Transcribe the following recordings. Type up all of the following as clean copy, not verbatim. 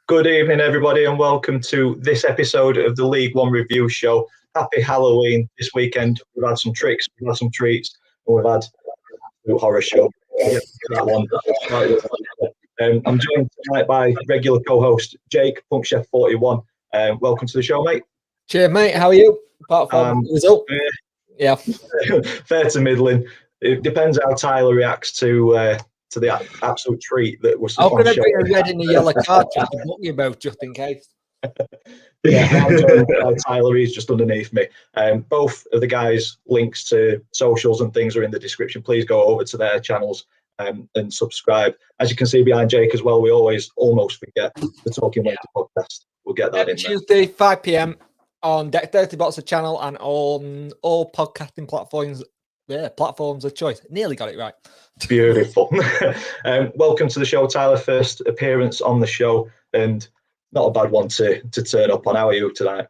Good evening, everybody, and welcome to this episode of the League One Review Show. Happy Halloween this weekend. We've had some tricks, we've had some treats, and we've had a horror show. Yeah, that one. I'm joined tonight by regular co-host Jake, Punk Chef 41. Welcome to the show, mate. Cheers, mate. How are you? Apart from the result? Yeah. Fair to middling. It depends how Tyler reacts to the absolute treat that was. I'm going to bring a red and a yellow card just to book you both, just in case. Yeah, I'm joined by Tyler. He's just underneath me. Both of the guys' links to socials and things are in the description. Please go over to their channels and subscribe. As you can see behind Jake as well, we always almost forget the Talking Wednesday podcast. We'll get that in there. Tuesday, 5 p.m. on Dirty Boxer channel and on all podcasting platforms. Yeah, platforms of choice. Nearly got it right. Beautiful. Welcome to the show, Tyler. First appearance on the show, and not a bad one to turn up on. How are you tonight?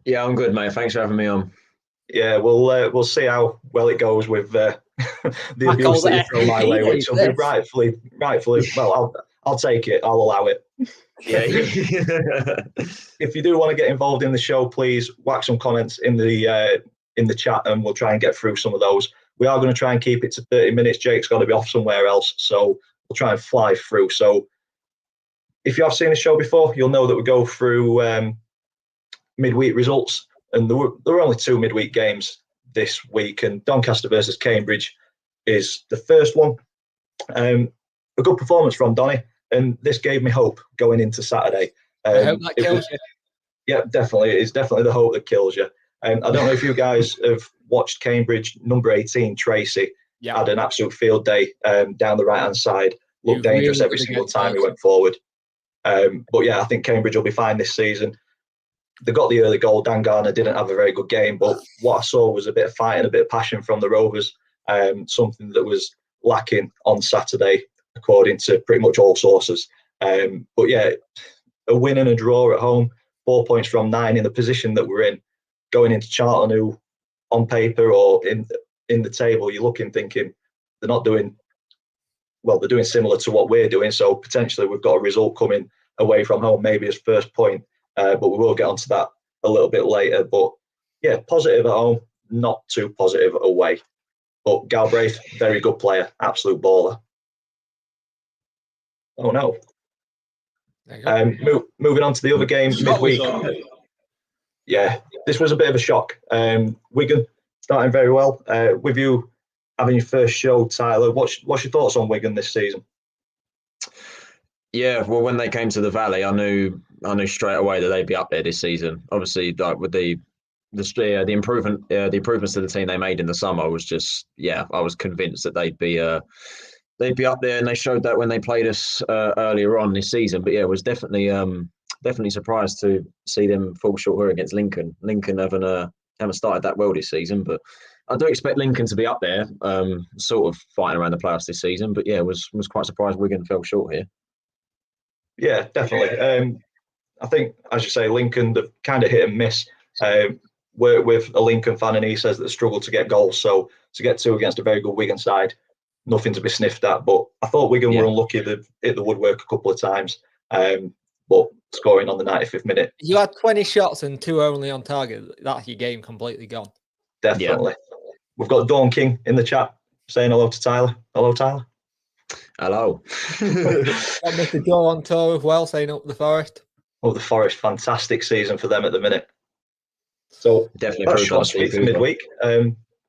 Yeah, I'm good, mate. Thanks for having me on. Yeah, we'll see how well it goes with the abuse that you throw my way, which will be rightfully. Well, I'll take it. I'll allow it. Yeah. If you do want to get involved in the show, please whack some comments in the chat, and we'll try and get through some of those. We are going to try and keep it to 30 minutes. Jake's got to be off somewhere else, so we'll try and fly through. So if you have seen the show before, you'll know that we go through midweek results, and there were only two midweek games this week, and Doncaster versus Cambridge is the first one. A good performance from Donny, and this gave me hope going into Saturday. I hope that kills you. Yeah, definitely. It's definitely the hope that kills you. I don't know if you guys have watched Cambridge. Number 18, Tracy, had an absolute field day down the right-hand side. Looked dangerous every single time he went forward. But yeah, I think Cambridge will be fine this season. They got the early goal. Dan Garner didn't have a very good game, but what I saw was a bit of fight and a bit of passion from the Rovers, something that was lacking on Saturday, according to pretty much all sources. But yeah, a win and a draw at home, 4 points from 9 in the position that we're in. Going into Charlton, who on paper or in the table, you're looking thinking they're not doing well. They're doing similar to what we're doing, so potentially we've got a result coming away from home, maybe as first point. But we will get onto that a little bit later. But yeah, positive at home, not too positive away. But Galbraith, very good player, absolute baller. Oh no. Moving on to the other game midweek. Yeah, this was a bit of a shock. Wigan starting very well. With you having your first show, Tyler, what's your thoughts on Wigan this season? Yeah, well, when they came to the Valley, I knew straight away that they'd be up there this season. Obviously, like with the improvements to the team they made in the summer was just, I was convinced that they'd be up there, and they showed that when they played us earlier on this season. But yeah, it was definitely surprised to see them fall short here against Lincoln. Lincoln haven't started that well this season, but I do expect Lincoln to be up there, sort of fighting around the playoffs this season. But yeah, was quite surprised Wigan fell short here. Yeah, definitely. I think, as you say, Lincoln, they've kind of hit and miss. Work with a Lincoln fan, and he says that they struggle to get goals. So to get two against a very good Wigan side, nothing to be sniffed at. But I thought Wigan were unlucky. They've hit the woodwork a couple of times. But scoring on the 95th minute. You had 20 shots and 2 only on target. That's your game completely gone. Definitely. Yeah. We've got Dawn King in the chat saying hello to Tyler. Hello, Tyler. Hello. Got Mr. Joe on tour as well, saying up the Forest. Oh, the Forest, fantastic season for them at the minute. So definitely that's short sweet for midweek.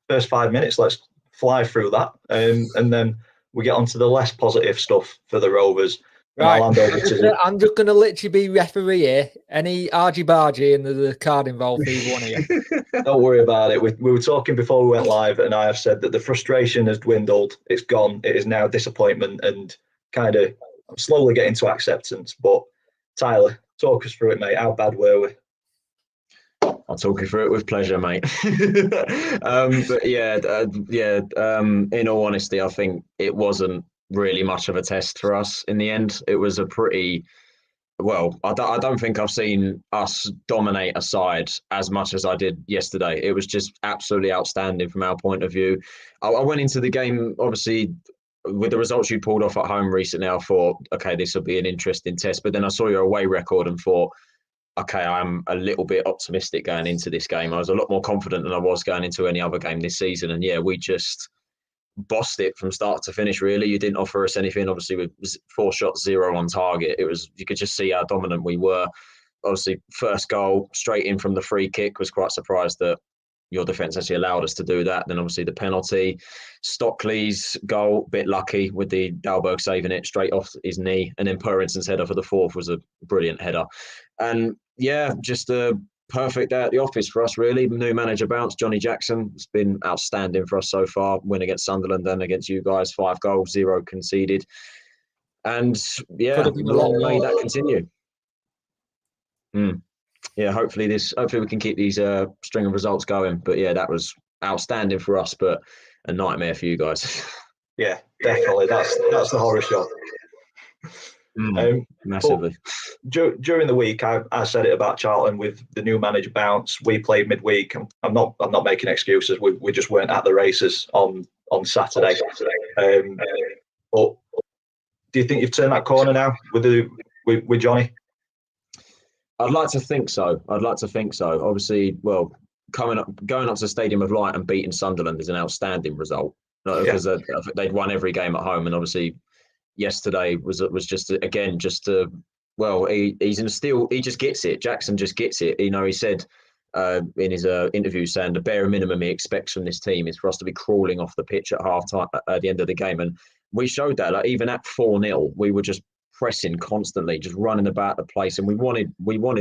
First 5 minutes, let's fly through that. And then we get onto the less positive stuff for the Rovers. Right, I'm just going to literally be referee here. Any argy-bargy and there's a card involved for either one of you. Don't worry about it. We were talking before we went live, and I have said that the frustration has dwindled. It's gone. It is now disappointment and kind of slowly getting to acceptance. But Tyler, talk us through it, mate. How bad were we? I'll talk you through it with pleasure, mate. But in all honesty, I think it wasn't really much of a test for us in the end. It was a pretty I don't think I've seen us dominate a side as much as I did yesterday. It was just absolutely outstanding from our point of view. I went into the game obviously with the results you pulled off at home recently, I thought, okay, this will be an interesting test. But then I saw your away record and thought, okay, I'm a little bit optimistic going into this game. I was a lot more confident than I was going into any other game this season. And yeah, we just bossed it from start to finish, really. You didn't offer us anything. Obviously, with 4 shots, 0 on target, you could just see how dominant we were. Obviously, first goal straight in from the free kick, was quite surprised that your defence actually allowed us to do that. Then obviously the penalty, Stockley's goal, bit lucky with the Dalberg saving it straight off his knee, and then Purrinson's header for the 4th was a brilliant header. And yeah, just a perfect day at the office for us, really. New manager bounce, Johnny Jackson. It's been outstanding for us so far. Win against Sunderland and against you guys, 5 goals, 0 conceded. And yeah, long may that continue. Yeah, hopefully we can keep these string of results going. But yeah, that was outstanding for us, but a nightmare for you guys. Yeah, definitely. That's the horror show. Massively. During the week, I said it about Charlton with the new manager bounce. We played midweek. I'm not making excuses. We just weren't at the races on Saturday. But do you think you've turned that corner now with Johnny? I'd like to think so. Obviously, well, going up to the Stadium of Light and beating Sunderland is an outstanding result, because they'd won every game at home, and obviously yesterday was just he just gets it. Jackson just gets it. He said in his interview saying the bare minimum he expects from this team is for us to be crawling off the pitch at half time at the end of the game, and we showed that. Like, even at 4-0, we were just pressing constantly, just running about the place, and we wanted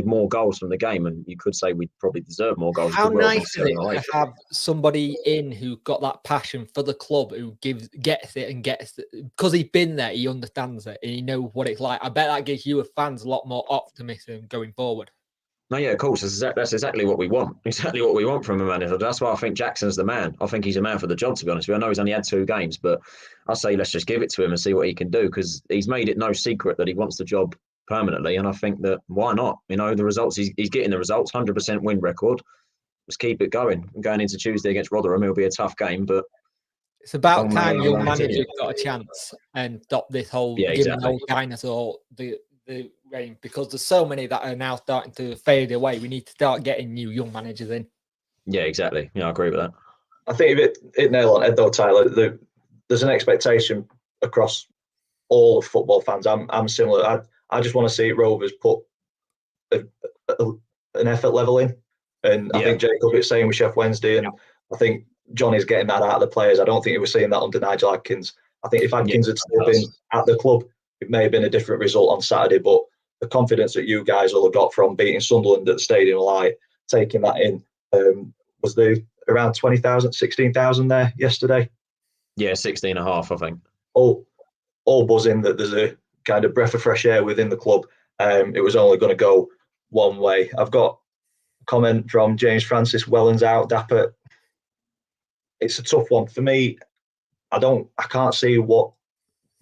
more goals from the game, and you could say we probably deserve more goals. How nice is it to have somebody in who got that passion for the club, who gets it, because he's been there, he understands it, and he knows what it's like. I bet that gives you as fans a lot more optimism going forward. No, yeah, of course. That's exactly what we want. Exactly what we want from a manager. That's why I think Jackson's the man. I think he's a man for the job, to be honest with you. I know he's only had 2 games, but I say let's just give it to him and see what he can do, because he's made it no secret that he wants the job permanently. And I think that why not? The results, he's getting the results, 100% win record. Let's keep it going. Going into Tuesday against Rotherham, it'll be a tough game, but it's about time your manager got a chance and stop this whole giving old dinosaur the reign, because there's so many that are now starting to fade away. We need to start getting new young managers in. Yeah, exactly. Yeah, I agree with that. I think if it nail on head though, Tyler, there's an expectation across all of football fans. I'm similar. I just want to see Rovers put an effort level in, and I think Jacob is saying with Sheffield Wednesday, and I think Johnny's getting that out of the players. I don't think he was seeing that under Nigel Adkins. I think if Adkins had still been at the club, it may have been a different result on Saturday, but the confidence that you guys will have got from beating Sunderland at the Stadium of Light, taking that in, was there around 20,000, 16,000 there yesterday? Yeah, 16.5, I think. All buzzing that there's a kind of breath of fresh air within the club. It was only going to go one way. I've got a comment from James Francis, Wellens out, Dapper. It's a tough one. For me, I can't see what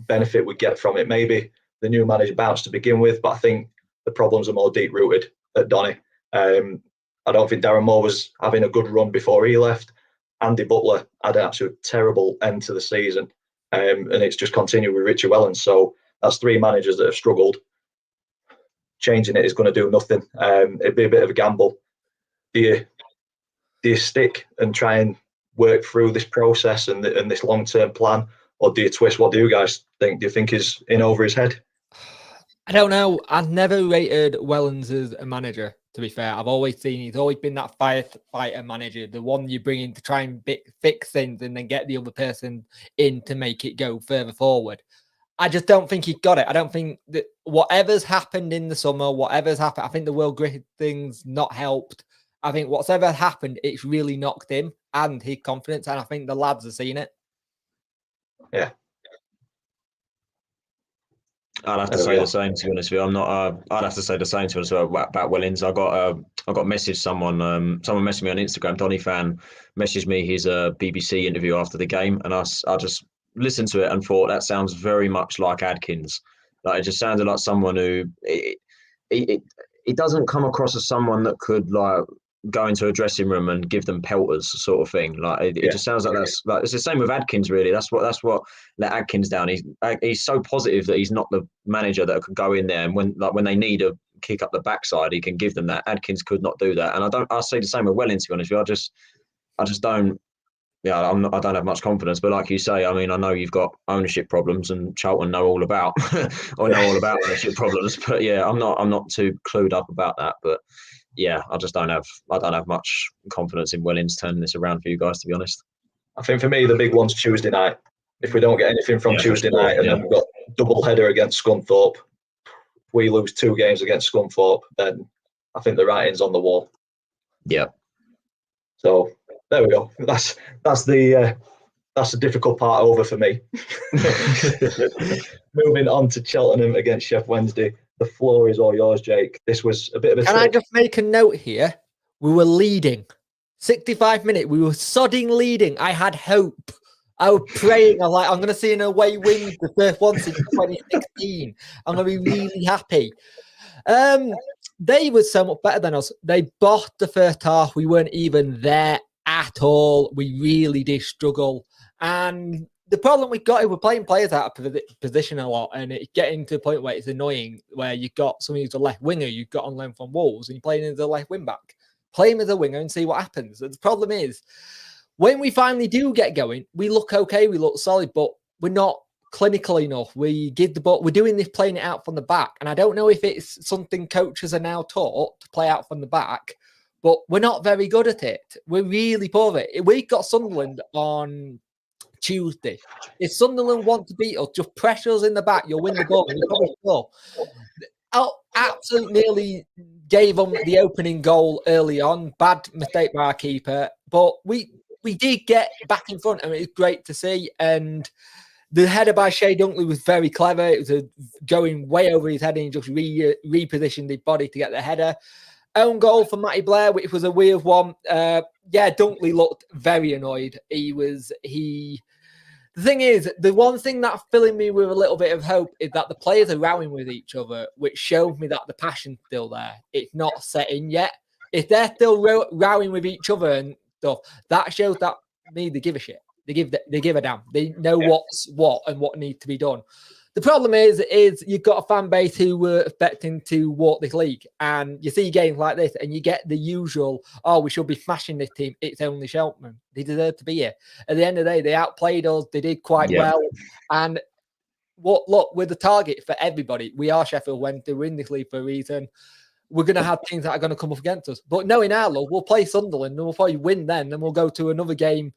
benefit we get from it. Maybe the new manager bounce to begin with, but I think the problems are more deep rooted at Donny. I don't think Darren Moore was having a good run before he left. Andy Butler had an absolute terrible end to the season, and it's just continued with Richie Wellens. So that's 3 managers that have struggled. Changing it is going to do nothing. It'd be a bit of a gamble. Do you stick and try and work through this process and this long-term plan, or do you twist? What do you guys think? Do you think he's in over his head? I don't know. I've never rated Wellens as a manager, to be fair. I've always seen he's always been that fighter manager, the one you bring in to try and fix things and then get the other person in to make it go further forward. I just don't think he got it. I don't think that whatever's happened in the summer, I think the World Grid thing's not helped. I think whatever happened, it's really knocked him and his confidence, and I think the lads are seeing it. Yeah. I'd have to say the same, to be honest with you. I'd have to say the same to us about Wellens. I got messaged someone messaged me on Instagram. Donny fan messaged me his BBC interview after the game, and I just listened to it and thought that sounds very much like Adkins. Like, it just sounded like someone who it doesn't come across as someone that could like go into a dressing room and give them pelters, sort of thing. Like it just sounds like that's like it's the same with Adkins. Really, that's what let Adkins down. He's so positive that he's not the manager that could go in there and when they need a kick up the backside, he can give them that. Adkins could not do that, and I say the same with Welling. To be honest with you, I just don't. Yeah, I don't have much confidence, but like you say, I mean, I know you've got ownership problems, and Charlton know all about ownership problems. But yeah, I'm not too clued up about that. But yeah, I don't have much confidence in Wellings turning this around for you guys, to be honest. I think for me, the big one's Tuesday night. If we don't get anything from Tuesday night, and then we've got double header against Scunthorpe, if we lose 2 games against Scunthorpe, then I think the writing's on the wall. Yeah. So there we go. That's the difficult part over for me. Moving on to Cheltenham against Sheffield Wednesday. The floor is all yours, Jake. This was a bit of a. Can I just make a note here? We were leading. 65 minutes. We were sodding leading. I had hope. I was praying. I'm going to see an away win, the first one since 2016. I'm going to be really happy. They were so much better than us. They bought the first half. We weren't even there at all. We really did struggle. And the problem we got is we're playing players out of position a lot, and it's getting to the point where it's annoying, where you've got someone who's a left winger you've got on loan from Wolves, and you're playing as a left wing back. Play him as a winger and see what happens. And the problem is, when we finally do get going, we look okay, we look solid, but we're not clinical enough. We give the ball. We're doing this playing it out from the back, and I don't know if it's something coaches are now taught to play out from the back, but we're not very good at it. We're really poor at it. We got Sunderland on Tuesday. If Sunderland want to beat us, just pressure us in the back. You'll win the ball. And probably will. Absolutely nearly gave them the opening goal early on. Bad mistake by our keeper, but we did get back in front, and it was great to see. And the header by Shea Dunkley was very clever. It was going way over his head, and he just repositioned his body to get the header. Own goal for Matty Blair, which was a weird one. Dunkley looked very annoyed. The thing is, the one thing that's filling me with a little bit of hope is that the players are rowing with each other, which shows me that the passion's still there. It's not set in yet. If they're still rowing with each other and stuff, that shows that they give a shit. They give a damn. They know what's what and what needs to be done. The problem is you've got a fan base who were expecting to walk this league, and you see games like this, and you get the usual, we should be smashing this team. It's only Cheltenham. They deserve to be here. At the end of the day, they outplayed us. They did quite well. And we're the target for everybody. We are Sheffield Wednesday. We're in this league for a reason. We're going to have teams that are going to come up against us. But knowing our luck, we'll play Sunderland, and we'll probably win then, and we'll go to another game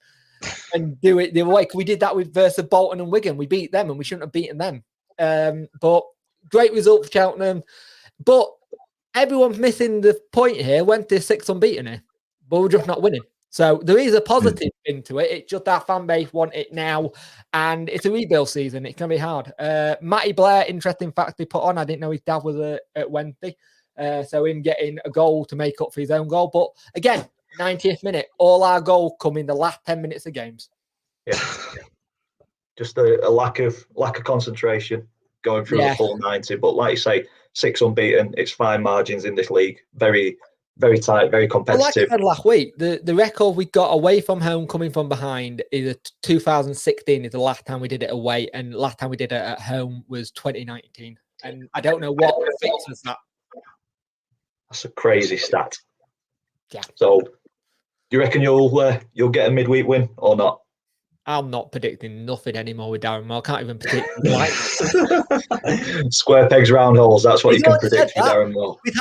and do it the other way. We did that versus Bolton and Wigan. We beat them, and we shouldn't have beaten them. But great result for Cheltenham. But everyone's missing the point here. Went to 6 unbeaten here, but we're just not winning. So there is a positive into it. It's just our fan base want it now, and it's a rebuild season. It's going to be hard. Matty Blair, interesting fact they put on. I didn't know his dad was at Wednesday. So him getting a goal to make up for his own goal. But again, 90th minute, all our goals come in the last 10 minutes of games. Yeah. Just a lack of concentration going through the full 90. But like you say, 6 unbeaten, it's fine margins in this league. Very, very tight, very competitive. Well, like I said last week, the record we got away from home coming from behind is 2016 is the last time we did it away, and last time we did it at home was 2019. And I don't know what fixes that. That's a crazy stat. Yeah. So, do you reckon you'll get a midweek win or not? I'm not predicting nothing anymore with Darren Moore. I can't even predict like square pegs, round holes. That's what you can predict with Darren Moore. We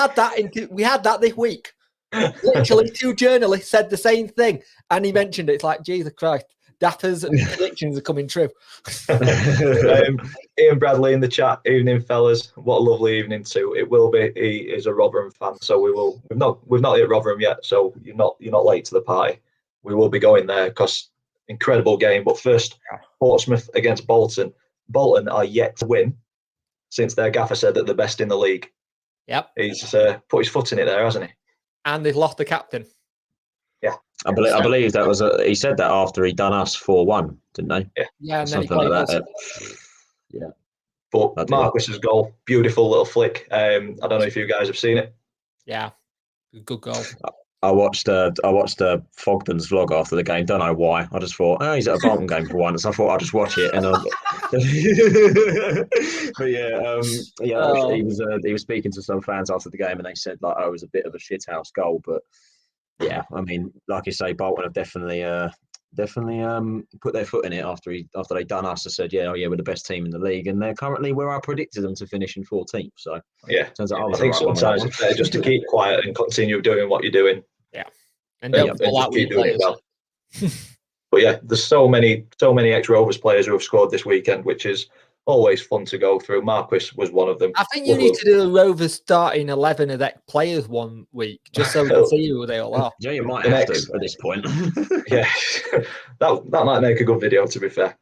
had that this week. Literally, 2 journalists said the same thing, and he mentioned it. It's like, Jesus Christ, Dappers and predictions are coming true. Ian Bradley in the chat. Evening, fellas. What a lovely evening too. It will be. He is a Rotherham fan, so we've not hit Rotherham yet, so you're not late to the party. We will be going there because incredible game. But first, Portsmouth against Bolton. Bolton are yet to win since their gaffer said that they're best in the league. Yep. He's put his foot in it there, hasn't he? And they've lost the captain. Yeah. I believe that was he said that after he done us 4-1, didn't they? Yeah, and something like that. Yeah. But Marquis's goal, beautiful little flick. I don't know if you guys have seen it. Yeah. Good goal. I watched Fogden's vlog after the game. Don't know why. I just thought, oh, he's at a Bolton game for once. I thought I'd just watch it. And but he was speaking to some fans after the game, and they said like, oh, it was a bit of a shithouse goal. But yeah, I mean, like you say, Bolton have definitely put their foot in it after they done us. I said, yeah, we're the best team in the league, and they're currently where I predicted them to finish in 14th. So yeah, turns out I think sometimes it's better just to keep quiet and continue doing what you're doing. Yeah, and don't just keep doing it well. But yeah, there's so many ex-Rovers players who have scored this weekend, which is always fun to go through. Marquis was one of them. I think you need to do a Rovers starting 11 of ex players one week, just so we can see who they all are. Yeah, you might have to at this point. Yeah, that might make a good video, to be fair.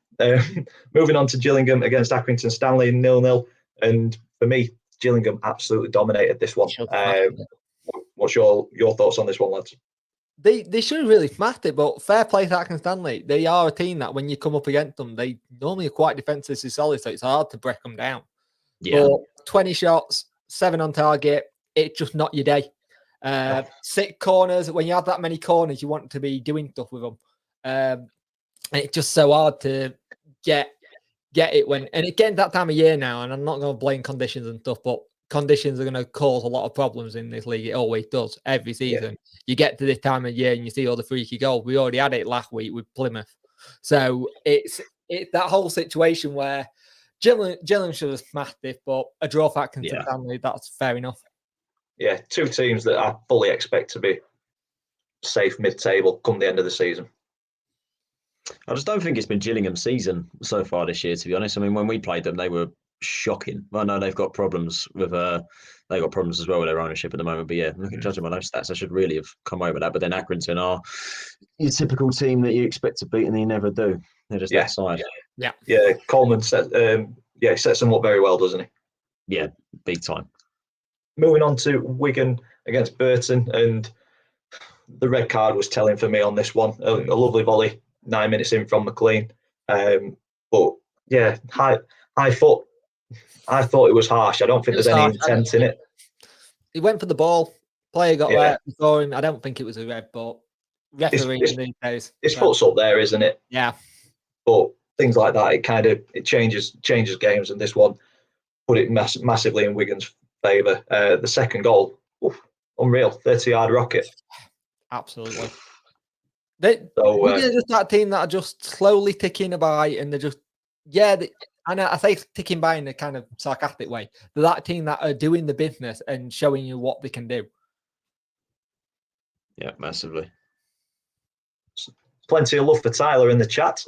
Moving on to Gillingham against Accrington Stanley, 0-0. And for me, Gillingham absolutely dominated this one. What's your thoughts on this one, lads? They should have really smashed it, but fair play to Accrington Stanley. They are a team that when you come up against them, they normally are quite defensively solid, so it's hard to break them down. Yeah. But 20 shots, 7 on target, it's just not your day. 6 corners. When you have that many corners, you want to be doing stuff with them. And it's just so hard to get it when, and again, that time of year now, and I'm not going to blame conditions and stuff, but conditions are going to cause a lot of problems in this league. It always does every season. Yeah. You get to this time of year and you see all the freaky goals. We already had it last week with Plymouth. So it's that whole situation where Gillingham should have smashed it, but a draw for Accrington Stanley, that's fair enough. Yeah, 2 teams that I fully expect to be safe mid-table come the end of the season. I just don't think it's been Gillingham's season so far this year, to be honest. I mean, when we played them, they were shocking. I know they've got problems with they got problems as well with their ownership at the moment. But yeah, judging by those stats, I should really have come over that. But then Accrington are your typical team that you expect to beat and they never do. They're just that side. Yeah. Coleman sets them up very well, doesn't he? Yeah, big time. Moving on to Wigan against Burton, and the red card was telling for me on this one. A lovely volley 9 minutes in from McLean, but yeah, high foot. I thought it was harsh. I don't think there's any intent in it. He went for the ball. Player got there before him. I don't think it was a red, but refereeing these days. His foot's up there, isn't it? Yeah. But things like that, it changes games, and this one put it massively in Wigan's favour. The second goal, unreal, 30-yard rocket. Absolutely. Wigan are just that team that are just slowly ticking by, and they're just and I say ticking by in a kind of sarcastic way. They're that team that are doing the business and showing you what they can do. Yeah, massively. Plenty of love for Tyler in the chat.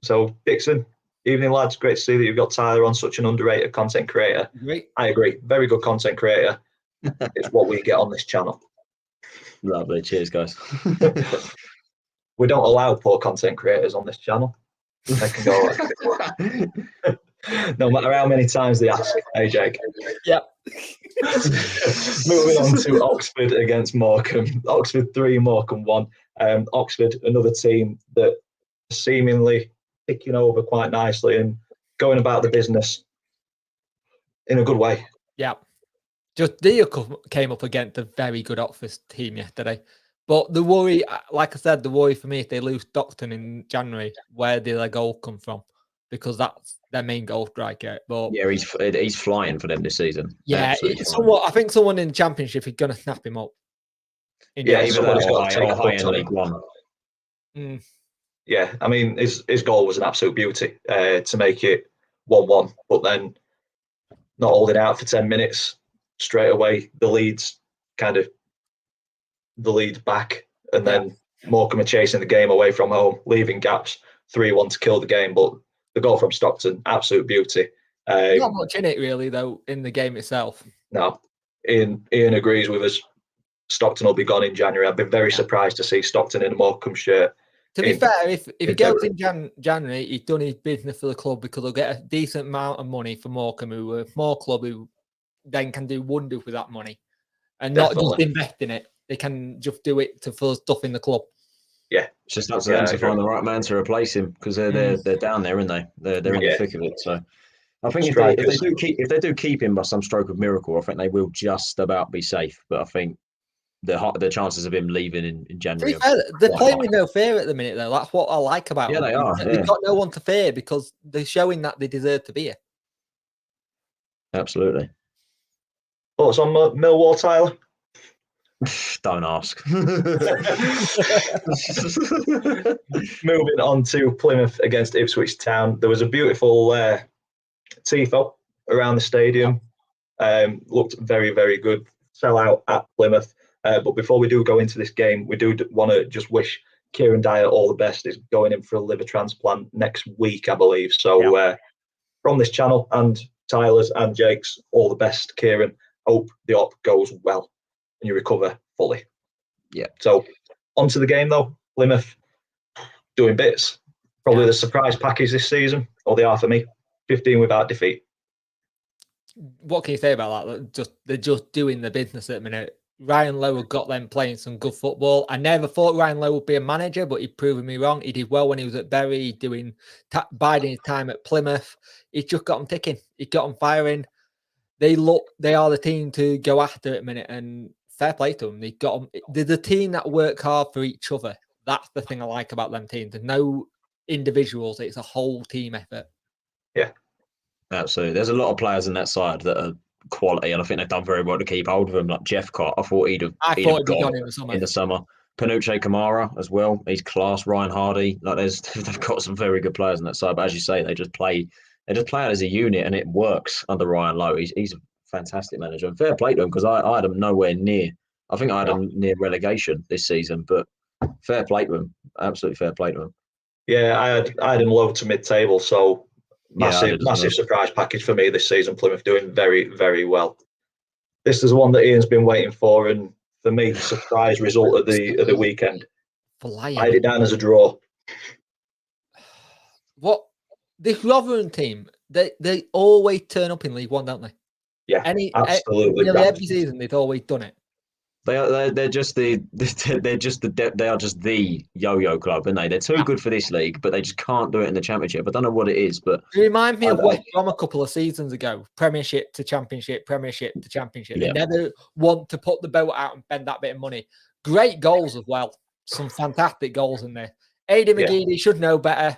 So, Dixon, evening, lads. Great to see that you've got Tyler on, such an underrated content creator. Great. I agree. Very good content creator. It's what we get on this channel. Lovely. Cheers, guys. We don't allow poor content creators on this channel. They can go no matter how many times they ask. Hey, Jake. Yeah. Moving on to Oxford against Morecambe. Oxford 3, Morecambe 1. Oxford, another team that seemingly ticking over quite nicely and going about the business in a good way. Yeah. Just Dia came up against a very good Oxford team yesterday. But the worry, like I said, the worry for me, if they lose Stockton in January, where did their goal come from? Because that's their main goal striker. But yeah, he's flying for them this season. Yeah, I think someone in the Championship is going to snap him up. Even high-end League One. Yeah, I mean, his goal was an absolute beauty to make it 1-1, but then not holding out for 10 minutes, straight away the lead's back, and then Morecambe are chasing the game away from home, leaving gaps, 3-1 to kill the game. But the goal from Stockton, absolute beauty. Not much in it really, though, in the game itself. No, Ian agrees with us. Stockton will be gone in January. I've been very surprised to see Stockton in a Morecambe shirt. To be fair, if he goes in January, he's done his business for the club, because he'll get a decent amount of money for Morecambe, who are a small club who then can do wonders with that money and not just invest in it. They can just do it to fill stuff in the club. Yeah, it's just up to them to find the right man to replace him, because they're down there, aren't they? They're in the thick of it. So I think if they do keep him by some stroke of miracle, I think they will just about be safe. But I think the chances of him leaving in January. They're playing with no fear at the minute, though. That's what I like about them. They are. They've got no one to fear because they're showing that they deserve to be here. Absolutely. Thoughts on Millwall, Tyler? Don't ask. Moving on to Plymouth against Ipswich Town. There was a beautiful tifo around the stadium. Looked very, very good. Sell out at Plymouth. But before we do go into this game, we do want to just wish Kieran Dyer all the best. He's going in for a liver transplant next week, I believe. So from this channel and Tyler's and Jake's, all the best, Kieran. Hope the op goes well and you recover fully. Yeah. So onto the game though. Plymouth doing bits. Probably the surprise package this season, or they are for me. 15 without defeat. What can you say about that? They're just doing the business at the minute. Ryan Lowe got them playing some good football. I never thought Ryan Lowe would be a manager, but he's proven me wrong. He did well when he was at Bury, biding his time at Plymouth. He just got them ticking. He got them firing. They are the team to go after at the minute, and fair play to them. They're the team that work hard for each other. That's the thing I like about them teams. There's no individuals. It's a whole team effort. Yeah. Absolutely. There's a lot of players in that side that are quality, and I think they've done very well to keep hold of him. Like Jeff Cott, I thought he'd have gone in the summer. Panucci Kamara as well. He's class. Ryan Hardy. They've got some very good players on that side. But as you say, they just play as a unit, and it works under Ryan Lowe. He's a fantastic manager, and fair play to him because I had him nowhere near. I think I had him near relegation this season, but fair play to him. Absolutely fair play to him. Yeah, I had him low to mid-table, so massive surprise package for me this season. Plymouth doing very, very well. This is the one that Ian's been waiting for, and for me, surprise result of the weekend. I had it down as a draw. What this Rotherham team? They always turn up in League One, don't they? Yeah, absolutely. Every season they've always done it. They're just the yo-yo club, aren't they? They're too good for this league, but they just can't do it in the Championship. I don't know what it is, but it reminds me of West Brom a couple of seasons ago. Premiership to Championship, Premiership to Championship. They never want to put the boat out and spend that bit of money. Great goals as well. Some fantastic goals in there. Aidan McGeady should know better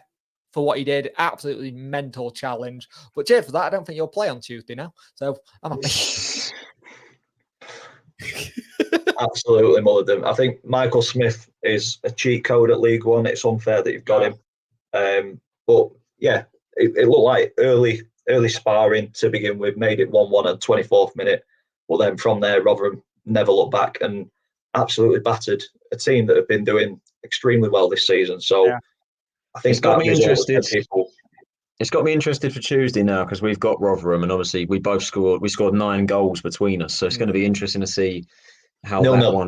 for what he did. Absolutely mental challenge. But cheers for that. I don't think you'll play on Tuesday now. So I'm happy. Absolutely mullered them. I think Michael Smith is a cheat code at League One. It's unfair that you've got him. But yeah, it looked like early sparring to begin with, made it 1-1 at 24th minute. But then from there, Rotherham never looked back and absolutely battered a team that have been doing extremely well this season. So I think it's got me interested. It's got me interested for Tuesday now because we've got Rotherham, and obviously we scored 9 goals between us. So it's going to be interesting to see how that one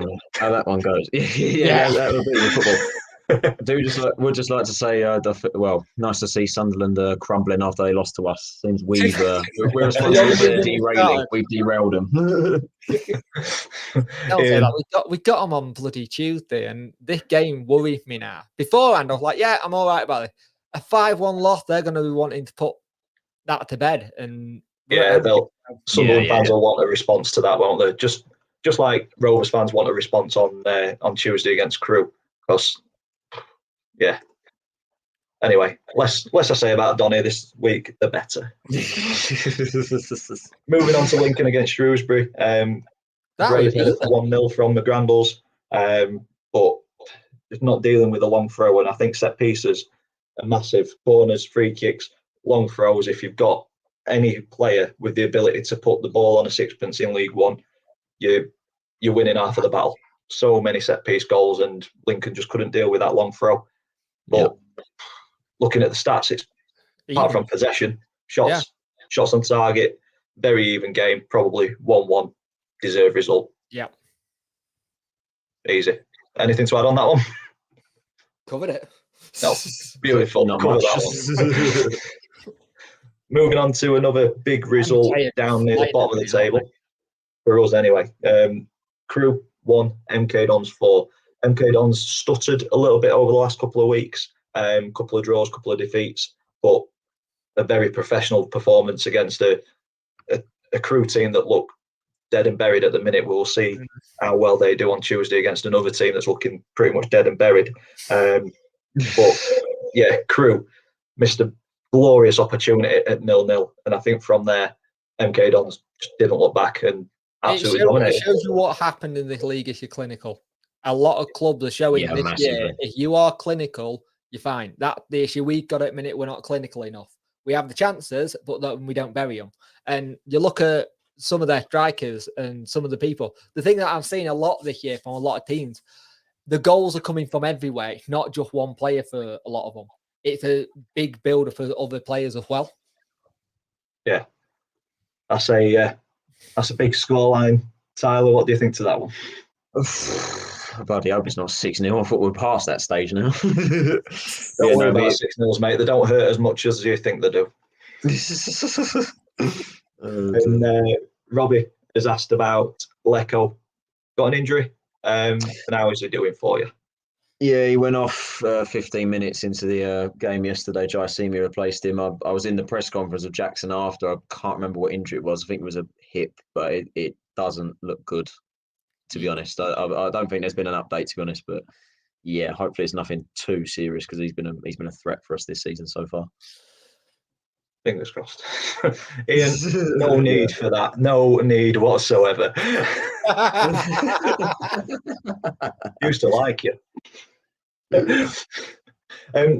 goes. That would be the football. Would just like to say, nice to see Sunderland crumbling after they lost to us. Seems we're responsible for derailing. We've derailed them. Don't say that. We got them on bloody Tuesday, and this game worried me now. Beforehand, I was like, yeah, I'm all right about it. A 5-1 loss, they're going to be wanting to put that to bed. And Sunderland fans will want a response to that, won't they? Just like Rovers fans want a response on Tuesday against Crewe. Because, Anyway, less I say about Donny this week, the better. Moving on to Lincoln against Shrewsbury. Brave headed 1-0 from the Granbles. But just not dealing with a long throw. And I think set pieces are massive. Corners, free kicks, long throws. If you've got any player with the ability to put the ball on a sixpence in League One, you're winning half of the battle. So many set piece goals, and Lincoln just couldn't deal with that long throw. But looking at the stats, it's apart from possession, shots on target, very even game, probably 1-1, deserved result. Yeah. Easy. Anything to add on that one? Covered it. No, beautiful. Not Covered much. that one. Moving on to another big result down near the bottom of the table. For us anyway. Crewe 1, MK Dons 4. MK Dons stuttered a little bit over the last couple of weeks. Couple of draws, couple of defeats, but a very professional performance against a Crewe team that look dead and buried at the minute. We'll see how well they do on Tuesday against another team that's looking pretty much dead and buried. But yeah, Crewe missed a glorious opportunity at 0-0, and I think from there, MK Dons just didn't look back and absolutely dominated. It shows you what happened in this league if you're clinical. A lot of clubs are showing this year, if you are clinical, you're fine. That's the issue we've got at the minute. We're not clinical enough. We have the chances, but we don't bury them. And you look at some of their strikers and some of the people. The thing that I've seen a lot this year from a lot of teams, the goals are coming from everywhere, not just one player for a lot of them. It's a big builder for other players as well. Yeah. That's a big scoreline. Tyler, what do you think to that one? I bloody hope it's not 6-0. I thought we're past that stage now. Don't worry about 6-0s, mate. They don't hurt as much as you think they do. And Robbie has asked about Lecco. Got an injury? And how is he doing for you? Yeah, he went off 15 minutes into the game yesterday. Jai Simi replaced him. I was in the press conference of Jackson after. I can't remember what injury it was. I think it was a hip, but it doesn't look good, to be honest. I don't think there's been an update, to be honest. But yeah, hopefully it's nothing too serious because he's been a threat for us this season so far. Fingers crossed. Ian, no need for that. No need whatsoever. Used to like you.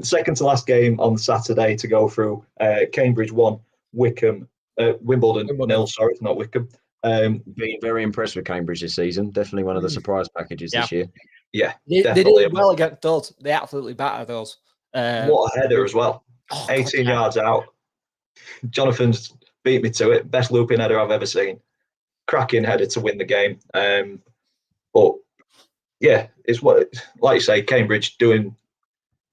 Second to last game on Saturday to go through. Cambridge 1, Wimbledon 0. Sorry, not Wickham. Been very impressed with Cambridge this season. Definitely one of the surprise packages this year. Yeah, they did well against us. They absolutely battered us. What a header as well. 18 yards out. Jonathan's beat me to it. Best looping header I've ever seen. Cracking header to win the game. But yeah, it's what, like you say, Cambridge doing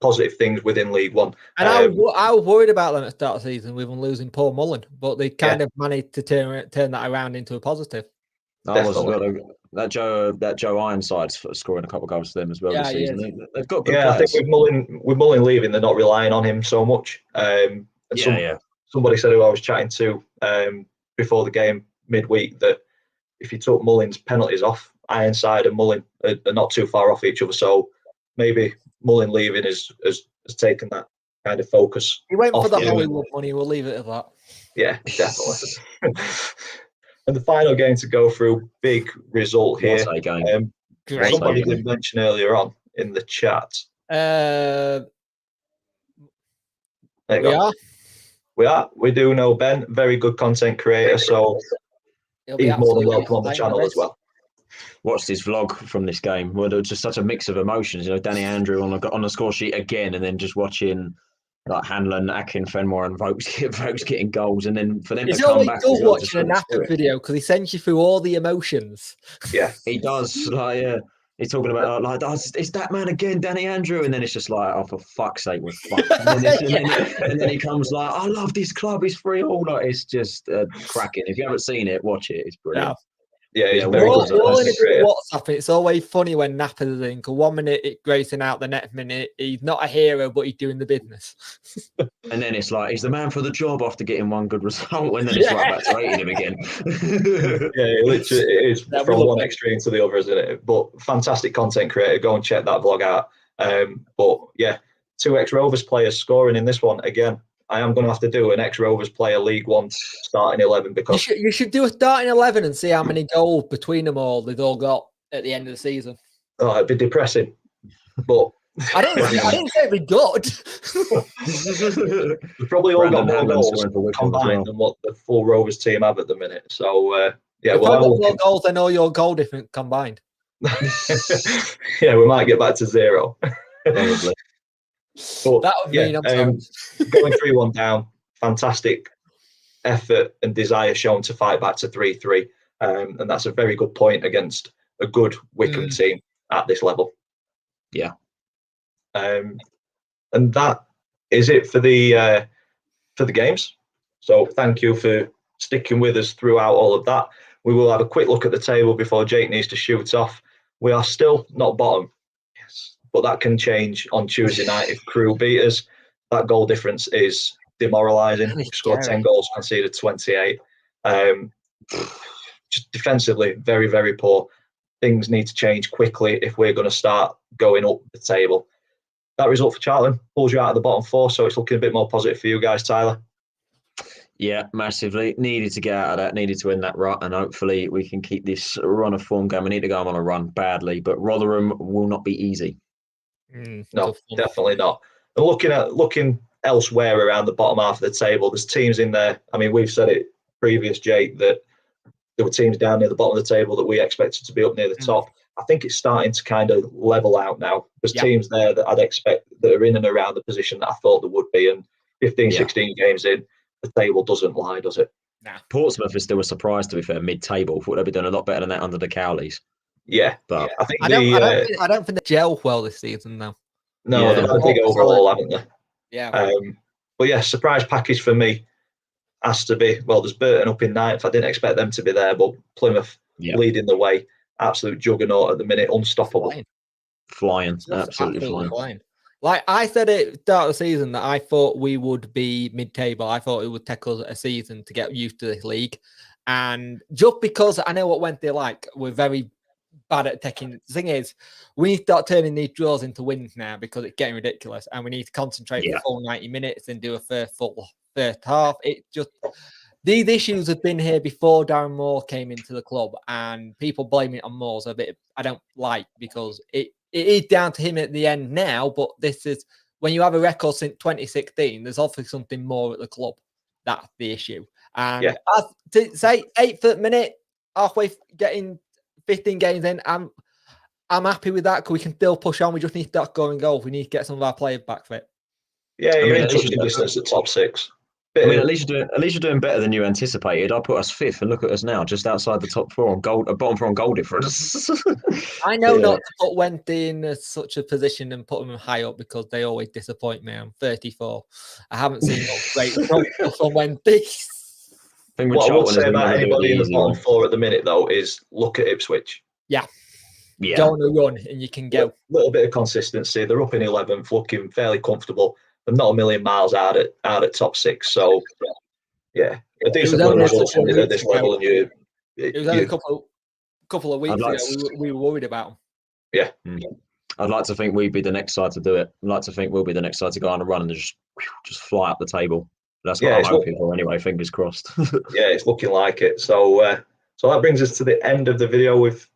positive things within League One. And I was worried about them at the start of the season with them losing Paul Mullen, but they kind of managed to turn that around into a positive. That Joe Ironside's scoring a couple of goals for them as well this season. They've got good players. I think with Mullen leaving, they're not relying on him so much. Somebody said who I was chatting to before the game midweek that if you took Mullen's penalties off, Ironside and Mullen are not too far off each other. So maybe Mullen leaving has taken that kind of focus. He went for the Hollywood money. We'll leave it at that. Yeah, definitely. And the final game to go through, big result here. Somebody did mention earlier on in the chat. We do know Ben, very good content creator, so he's more than welcome on the channel as well. Watched his vlog from this game. Well, there was just such a mix of emotions. You know, Danny Andrew on the score sheet again, and then just watching like Hanlon, Akin, Fenmore, and Vokes getting goals, and then for them to come back. He's always watching a Napa video because he sends you through all the emotions. Yeah, he does. He's talking about it's that man again, Danny Andrew, and then it's just like, oh, for fuck's sake, we're fucked. And then he comes like, I love this club, it's 3-3. Like, it's just cracking. If you haven't seen it, watch it. It's brilliant. Yeah, very good. WhatsApp. It's always funny when Napa's in, because 1 minute it's gracing out, the next minute he's not a hero, but he's doing the business. And then it's like he's the man for the job after getting one good result, and then it's right back to hating him again. It literally is from one extreme to the other, isn't it? But fantastic content creator. Go and check that vlog out. But yeah, 2 ex-Rovers players scoring in this one again. I am going to have to do an ex-Rovers player League One starting 11 because you should do a starting 11 and see how many goals between them all they've all got at the end of the season. Oh, it'd be depressing. But I didn't say it'd be good. We've probably all got more goals combined than what the full Rovers team have at the minute. So yeah, we'll have more goals than all your goal difference combined. Yeah, we might get back to 0. Probably. But, that would mean going 3-1 down, fantastic effort and desire shown to fight back to 3-3. And that's a very good point against a good Wickham team at this level. Yeah. And that is it for the games. So thank you for sticking with us throughout all of that. We will have a quick look at the table before Jake needs to shoot off. We are still not bottom. Yes. But that can change on Tuesday night if Crewe beat us. That goal difference is demoralising. We scored 10 goals, conceded 28. just defensively, very, very poor. Things need to change quickly if we're going to start going up the table. That result for Charlton pulls you out of the bottom 4, so it's looking a bit more positive for you guys, Tyler. Yeah, massively. Needed to get out of that, needed to end that rut, and hopefully we can keep this run of form going. We need to go on a run badly, but Rotherham will not be easy. No, definitely not. And looking elsewhere around the bottom half of the table, there's teams in there. I mean, we've said it previous, Jake, that there were teams down near the bottom of the table that we expected to be up near the top. I think it's starting to kind of level out now. There's teams there that I'd expect that are in and around the position that I thought there would be. And 15, 16 games in, the table doesn't lie, does it? Nah. Portsmouth is still a surprise, to be fair, mid-table. Thought they'd be doing a lot better than that under the Cowleys. Yeah, but I think I don't think they gel well this season, though. No, they've had a big overhaul, haven't they? Yeah. But yeah, surprise package for me has to be, well, there's Burton up in 9th. I didn't expect them to be there, but Plymouth leading the way. Absolute juggernaut at the minute, unstoppable. Flying. Absolutely flying. Like I said at the start of the season that I thought we would be mid-table. I thought it would take us a season to get used to this league. And just because I know what Wednesday like, we're very bad at taking. The thing is, we need to start turning these draws into wins now because it's getting ridiculous, and we need to concentrate for full 90 minutes and do a full first half. It just these issues have been here before Darren Moore came into the club, and people blaming it on Moore's a bit. I don't like because it is down to him at the end now. But this is when you have a record since 2016. There's obviously something more at the club. That's the issue. And to say 8th minute, halfway getting 15 games in, I'm happy with that because we can still push on. We just need that scoring goal. We need to get some of our players back fit. Yeah, you're in touching distance at top 6. I mean, at least you're doing better than you anticipated. I put us 5th, and look at us now, just outside the top 4 on goal, bottom 4 on goal difference. I know not to put Wednesday in such a position and put them high up because they always disappoint me. I'm 34. I haven't seen no great stuff on Wednesday. What I would say about anybody in the bottom 4 at the minute, though, is look at Ipswich. Yeah. Go on a run and you can go. A little bit of consistency. They're up in 11th, looking fairly comfortable. They're not a million miles out at top 6. So, yeah, a decent result at this level. And it was only a couple of weeks ago we were worried about them. Yeah. I'd like to think we'd be the next side to do it. I'd like to think we'll be the next side to go on a run and just fly up the table. That's what I'm hoping for anyway, fingers crossed. Yeah, it's looking like it. So that brings us to the end of the video. We've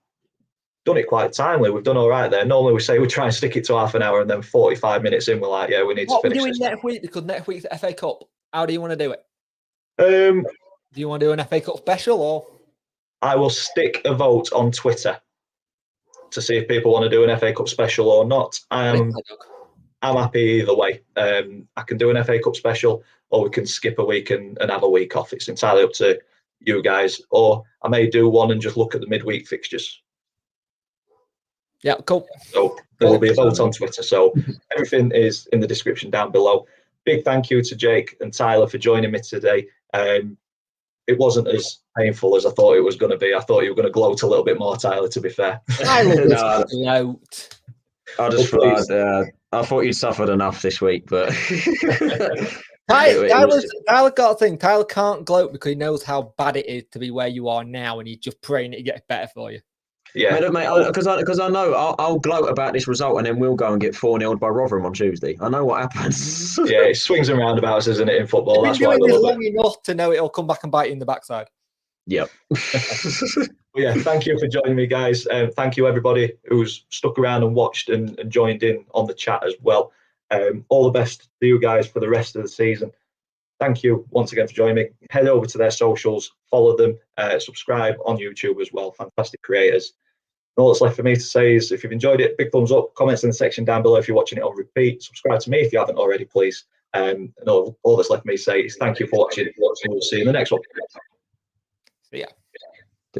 done it quite timely. We've done all right there. Normally we say we try and stick it to half an hour, and then 45 minutes in, we're like, yeah, we need to finish. What are we doing next week? Because next week's the FA Cup. How do you want to do it? Do you want to do an FA Cup special, or? I will stick a vote on Twitter to see if people want to do an FA Cup special or not. I'm happy either way. I can do an FA Cup special, or we can skip a week and have a week off. It's entirely up to you guys. Or I may do one and just look at the midweek fixtures. Yeah, cool. So there will be a vote on Twitter. So everything is in the description down below. Big thank you to Jake and Tyler for joining me today. It wasn't as painful as I thought it was going to be. I thought you were going to gloat a little bit more, Tyler, to be fair. I love gloat. I thought you'd suffered enough this week, but Tyler got a thing. Tyler can't gloat because he knows how bad it is to be where you are now, and he's just praying it gets better for you. Yeah, because I know I'll gloat about this result, and then we'll go and get 4-0'd by Rotherham on Tuesday. I know what happens. Yeah, it swings and roundabouts, isn't it, in football? That's why I love it. Long enough to know it'll come back and bite you in the backside. Yep. Yeah, thank you for joining me, guys. Thank you, everybody who's stuck around and watched and joined in on the chat as well. All the best to you guys for the rest of the season. Thank you once again for joining me. Head over to their socials, follow them, subscribe on YouTube as well. Fantastic creators. And all that's left for me to say is if you've enjoyed it, big thumbs up, comments in the section down below if you're watching it on repeat. Subscribe to me if you haven't already, please. And all that's left for me to say is thank you for watching. We'll see you in the next one. See ya.